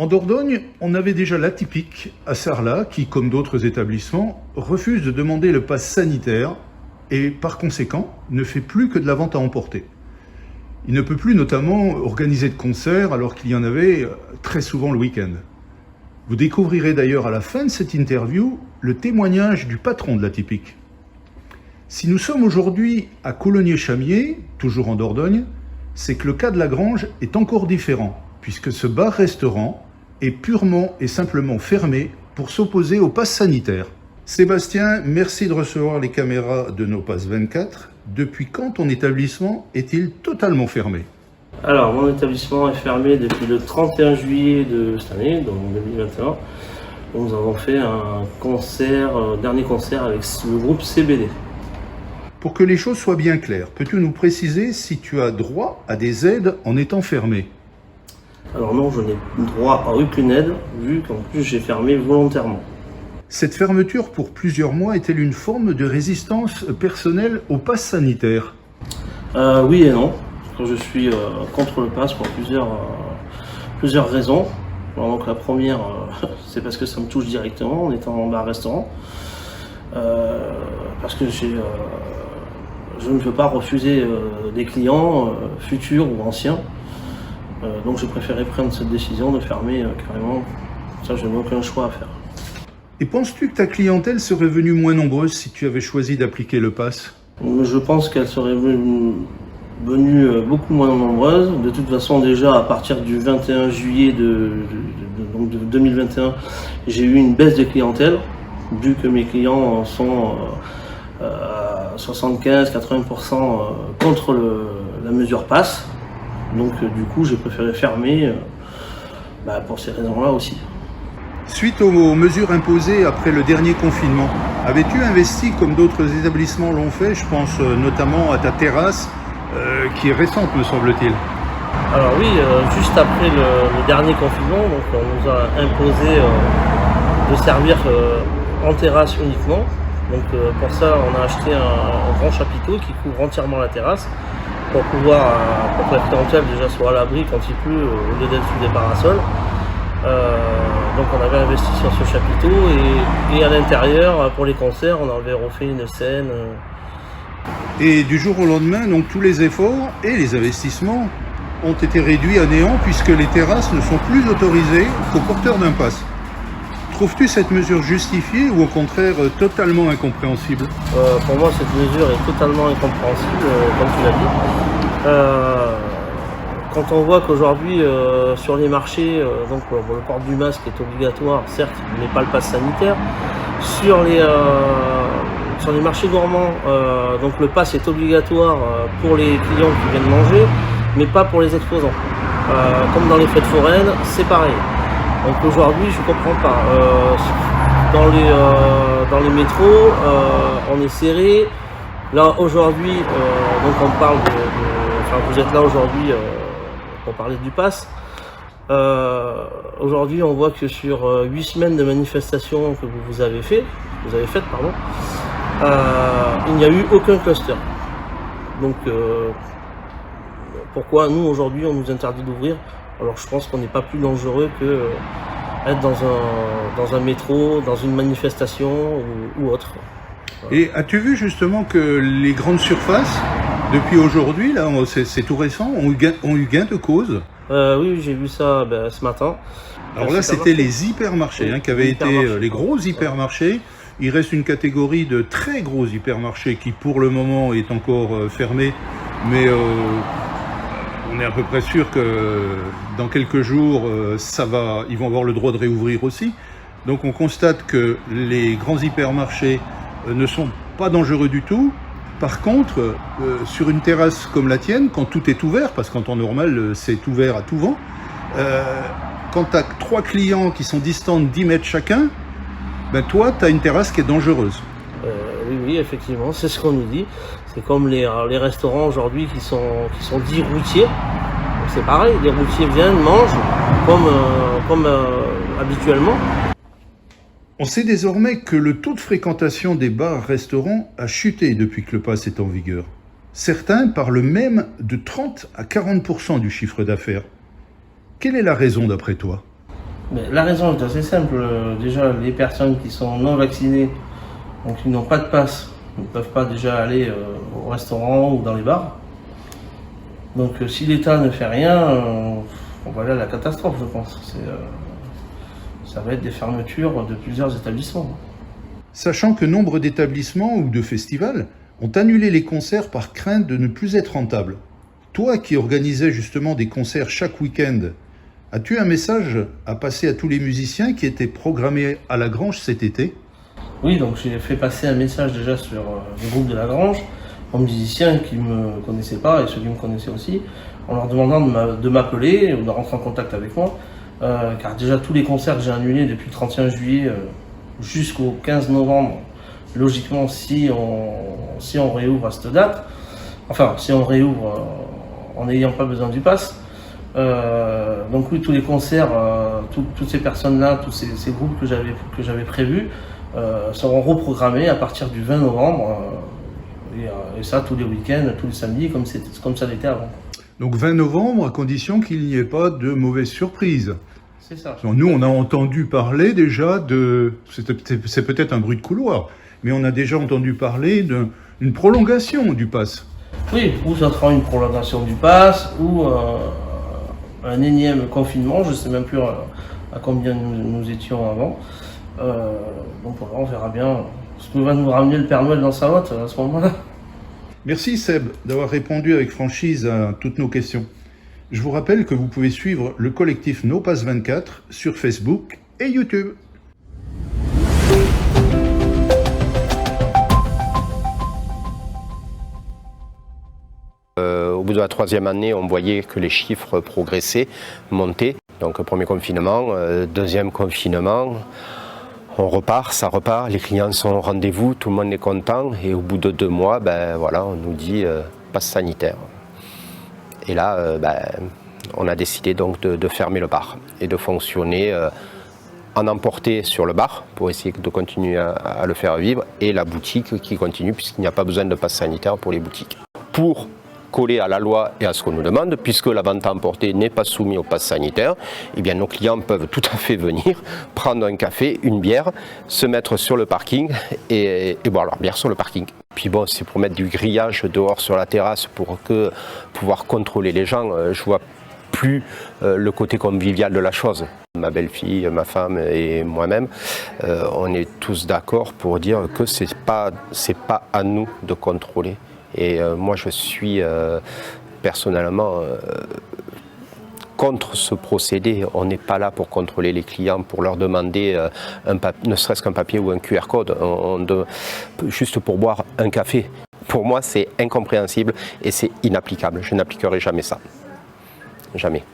En Dordogne, on avait déjà l'Atypique à Sarlat qui, comme d'autres établissements, refuse de demander le pass sanitaire et, par conséquent, ne fait plus que de la vente à emporter. Il ne peut plus notamment organiser de concerts alors qu'il y en avait très souvent le week-end. Vous découvrirez d'ailleurs à la fin de cette interview le témoignage du patron de l'Atypique. Si nous sommes aujourd'hui à Coulommiers-Chamiers, toujours en Dordogne, c'est que le cas de la Grange est encore différent, puisque ce bar-restaurant est purement et simplement fermé pour s'opposer au pass sanitaire. Sébastien, merci de recevoir les caméras de Nos Passes 24. Depuis quand ton établissement est-il totalement fermé ? Alors, mon établissement est fermé depuis le 31 juillet de cette année, donc 2021. Nous avons fait un dernier concert avec le groupe CBD. Pour que les choses soient bien claires, peux-tu nous préciser si tu as droit à des aides en étant fermé ? Alors non, je n'ai droit à aucune aide, vu qu'en plus j'ai fermé volontairement. Cette fermeture pour plusieurs mois est-elle une forme de résistance personnelle au pass sanitaire ? Oui et non. Je suis contre le pass pour plusieurs raisons. Alors, donc la première, c'est parce que ça me touche directement en étant en bar-restaurant. Parce que je ne veux pas refuser des clients futurs ou anciens. Donc j'ai préféré prendre cette décision de fermer carrément. Ça, je n'ai aucun choix à faire. Et penses-tu que ta clientèle serait venue moins nombreuse si tu avais choisi d'appliquer le pass ? Je pense qu'elle serait venue beaucoup moins nombreuse. De toute façon, déjà à partir du 21 juillet de 2021, j'ai eu une baisse de clientèle, vu que mes clients sont à 75-80% contre la mesure pass. Donc du coup, j'ai préféré fermer pour ces raisons-là aussi. Suite aux mesures imposées après le dernier confinement, avais-tu investi comme d'autres établissements l'ont fait ? Je pense notamment à ta terrasse, qui est récente, me semble-t-il. Alors oui, juste après le dernier confinement, donc on nous a imposé de servir en terrasse uniquement. Donc pour ça, on a acheté un grand chapiteau qui couvre entièrement la terrasse pour que la clientèle déjà soit à l'abri quand il pleut au lieu d'être sous des parasols. Donc on avait investi sur ce chapiteau et à l'intérieur, pour les concerts, on avait refait une scène. Et du jour au lendemain, donc tous les efforts et les investissements ont été réduits à néant puisque les terrasses ne sont plus autorisées qu'aux porteurs d'un pass. Trouves-tu cette mesure justifiée ou au contraire totalement incompréhensible ? Pour moi, cette mesure est totalement incompréhensible, comme tu l'as dit. Quand on voit qu'aujourd'hui, sur les marchés, donc le port du masque est obligatoire, certes, mais pas le pass sanitaire. Sur les marchés gourmands, donc le pass est obligatoire pour les clients qui viennent manger, mais pas pour les exposants. Comme dans les fêtes foraines, c'est pareil. Donc aujourd'hui, je comprends pas. Dans les métros, on est serré. Là aujourd'hui, donc on parle vous êtes là aujourd'hui pour parler du pass. Aujourd'hui, on voit que sur 8 semaines de manifestations que vous avez faites, il n'y a eu aucun cluster. Donc pourquoi nous aujourd'hui on nous interdit d'ouvrir? Alors je pense qu'on n'est pas plus dangereux que être dans un métro, dans une manifestation ou autre. Voilà. Et as-tu vu justement que les grandes surfaces, depuis aujourd'hui, là c'est tout récent, ont eu gain de cause? Oui, j'ai vu ça ce matin. Alors là, c'était les hypermarchés qui avaient été les gros hypermarchés. Il reste une catégorie de très gros hypermarchés qui, pour le moment, est encore fermée. Mais on est à peu près sûr que dans quelques jours, ils vont avoir le droit de réouvrir aussi. Donc on constate que les grands hypermarchés ne sont pas dangereux du tout. Par contre, sur une terrasse comme la tienne, quand tout est ouvert, parce qu'en temps normal, c'est ouvert à tout vent, quand tu as 3 clients qui sont distants de 10 mètres chacun, toi, tu as une terrasse qui est dangereuse. Oui, effectivement, c'est ce qu'on nous dit. C'est comme les restaurants aujourd'hui qui sont dits routiers. Donc c'est pareil, les routiers viennent, mangent comme habituellement. On sait désormais que le taux de fréquentation des bars-restaurants a chuté depuis que le pass est en vigueur. Certains parlent même de 30 à 40% du chiffre d'affaires. Quelle est la raison d'après toi ? Mais la raison est assez simple. Déjà, les personnes qui sont non vaccinées, donc qui n'ont pas de passe, ne peuvent pas déjà aller au restaurant ou dans les bars. Donc si l'État ne fait rien, on va aller à la catastrophe, je pense. Ça va être des fermetures de plusieurs établissements. Sachant que nombre d'établissements ou de festivals ont annulé les concerts par crainte de ne plus être rentables. Toi qui organisais justement des concerts chaque week-end, as-tu un message à passer à tous les musiciens qui étaient programmés à La Grange cet été ? Oui, donc j'ai fait passer un message déjà sur le groupe de La Grange aux musiciens qui ne me connaissaient pas et ceux qui me connaissaient aussi, en leur demandant de m'appeler ou de rentrer en contact avec moi, car déjà tous les concerts que j'ai annulés depuis le 31 juillet jusqu'au 15 novembre, logiquement si on réouvre à cette date, enfin si on réouvre en n'ayant pas besoin du pass, donc oui, tous les concerts, toutes ces personnes-là, tous ces groupes que j'avais prévus seront reprogrammés à partir du 20 novembre, et ça tous les week-ends, tous les samedis, comme ça l'était avant. Donc 20 novembre, à condition qu'il n'y ait pas de mauvaises surprises. C'est ça. Nous, on a entendu parler déjà c'est peut-être un bruit de couloir, mais on a déjà entendu parler d'une prolongation du pass. Oui, ou ça sera une prolongation du pass, ou un énième confinement, je ne sais même plus à combien nous étions avant. Donc voilà, on verra bien ce que va nous ramener le Père Noël dans sa hotte à ce moment-là. Merci Seb d'avoir répondu avec franchise à toutes nos questions. Je vous rappelle que vous pouvez suivre le collectif No Pass 24 sur Facebook et YouTube. Au bout de la 3e année, on voyait que les chiffres progressaient, montaient. Donc premier confinement, deuxième confinement, on repart, ça repart, les clients sont au rendez-vous, tout le monde est content. Et au bout de 2 mois, on nous dit passe sanitaire. Et là, on a décidé donc de fermer le bar et de fonctionner en emporter sur le bar pour essayer de continuer à le faire vivre, et la boutique qui continue puisqu'il n'y a pas besoin de passe sanitaire pour les boutiques. Pour coller à la loi et à ce qu'on nous demande, puisque la vente à emporter n'est pas soumise au pass sanitaire, eh bien nos clients peuvent tout à fait venir prendre un café, une bière, se mettre sur le parking et boire leur bière sur le parking. Puis bon, c'est pour mettre du grillage dehors sur la terrasse pour pouvoir contrôler les gens. Je vois plus le côté convivial de la chose. Ma belle-fille, ma femme et moi-même, on est tous d'accord pour dire que c'est pas à nous de contrôler. Et moi, je suis personnellement contre ce procédé. On n'est pas là pour contrôler les clients, pour leur demander ne serait-ce qu'un papier ou un QR code, juste pour boire un café. Pour moi, c'est incompréhensible et c'est inapplicable. Je n'appliquerai jamais ça. Jamais.